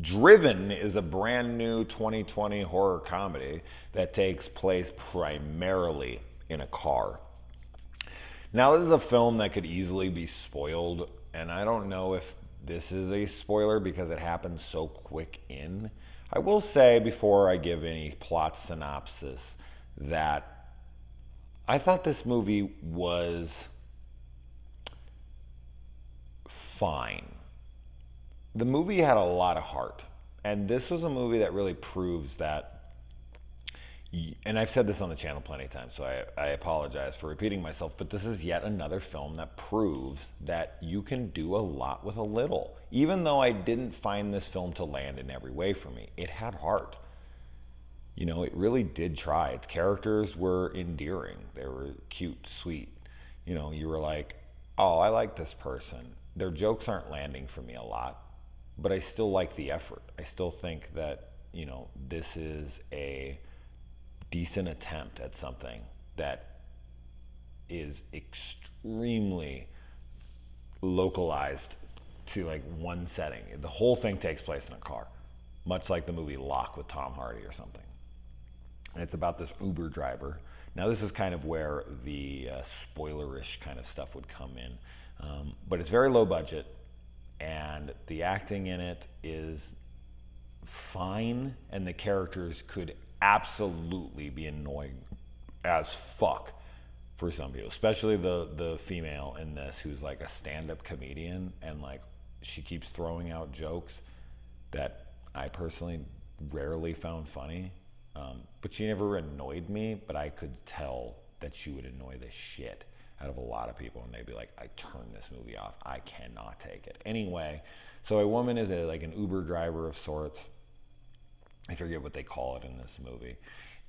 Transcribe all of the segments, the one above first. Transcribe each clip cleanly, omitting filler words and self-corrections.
Driven is a brand new 2020 horror comedy that takes place primarily in a car. Now, this is a film that could easily be spoiled, and I don't know if this is a spoiler because it happens so quick in. I will say before I give any plot synopsis that I thought this movie was fine. The movie had a lot of heart, and this was a movie that really proves that. And I've said this on the channel plenty of times, so I apologize for repeating myself, but this is yet another film that proves that you can do a lot with a little. Even though I didn't find this film to land in every way for me, it had heart. You know, it really did try. Its characters were endearing. They were cute, sweet. You know, you were like, oh, I like this person. Their jokes aren't landing for me a lot, but I still like the effort. I still think that, you know, this is a decent attempt at something that is extremely localized to like one setting. The whole thing takes place in a car, much like the movie Lock with Tom Hardy or something. And it's about this Uber driver. Now, this is kind of where the spoilerish kind of stuff would come in. But it's very low budget, and the acting in it is fine, and the characters could absolutely be annoying as fuck for some people, especially the female in this who's like a stand-up comedian, and like she keeps throwing out jokes that I personally rarely found funny. But she never annoyed me, but I could tell that she would annoy the shit out of a lot of people, and they'd be like, I turn this movie off. I cannot take it. Anyway, so a woman is like an Uber driver of sorts. I forget what they call it in this movie.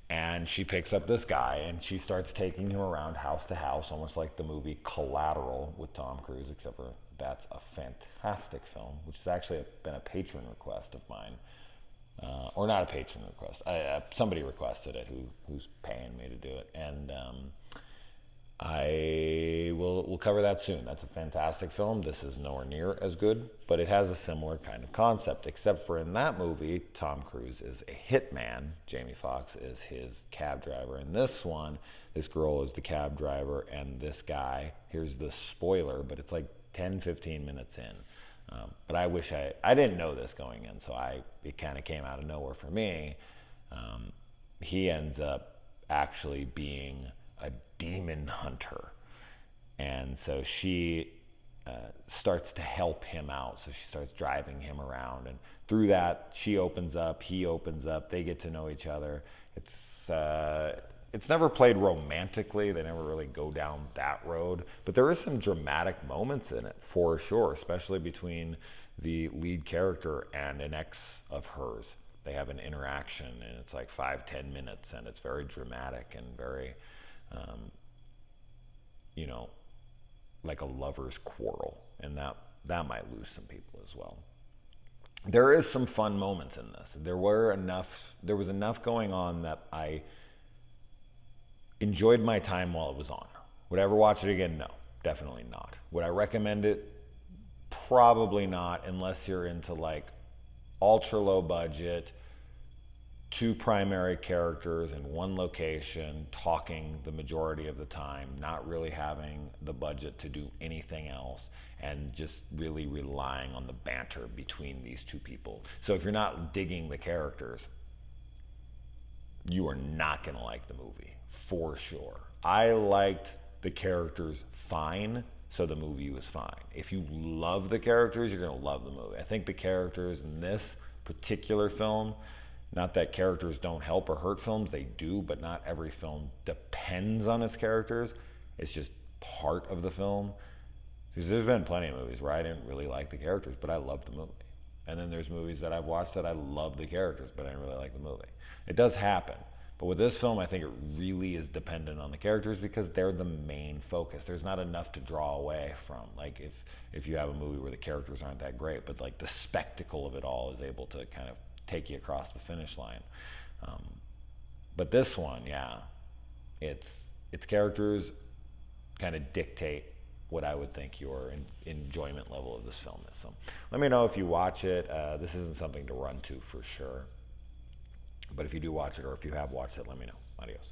And she picks up this guy, and she starts taking him around house to house, almost like the movie Collateral with Tom Cruise, except for that's a fantastic film, which has actually been a patron request of mine. Or not a patron request. Somebody requested it who's paying me to do it. And we'll cover that soon. That's a fantastic film. This is nowhere near as good, but it has a similar kind of concept, except for in that movie, Tom Cruise is a hitman. Jamie Foxx is his cab driver. In this one, this girl is the cab driver, and this guy, here's the spoiler, but it's like 10, 15 minutes in. But I wish I didn't know this going in, so it kind of came out of nowhere for me. He ends up actually being a demon hunter. And so she starts to help him out. So she starts driving him around. And through that, she opens up, he opens up, they get to know each other. It's never played romantically. They never really go down that road. But there is some dramatic moments in it, for sure, especially between the lead character and an ex of hers. They have an interaction, and it's like 5-10 minutes, and it's very dramatic and very, you know, like a lover's quarrel. And that might lose some people as well. There is some fun moments in this. There was enough going on that I enjoyed my time while it was on. Would I ever watch it again? No, definitely not. Would I recommend it? Probably not, unless you're into like ultra low budget, two primary characters in one location, talking the majority of the time, not really having the budget to do anything else, and just really relying on the banter between these two people. So if you're not digging the characters, you are not going to like the movie, for sure. I liked the characters fine, so the movie was fine. If you love the characters, you're going to love the movie. I think the characters in this particular film, not that characters don't help or hurt films, they do, but not every film depends on its characters. It's just part of the film. Because there's been plenty of movies where I didn't really like the characters, but I loved the movie. And then there's movies that I've watched that I love the characters, but I didn't really like the movie. It does happen. But with this film, I think it really is dependent on the characters because they're the main focus. There's not enough to draw away from. Like if you have a movie where the characters aren't that great, but like the spectacle of it all is able to kind of take you across the finish line. But this one, yeah, its characters kind of dictate what I would think your enjoyment level of this film is. So let me know if you watch it. This isn't something to run to for sure. But if you do watch it, or if you have watched it, let me know. Adios.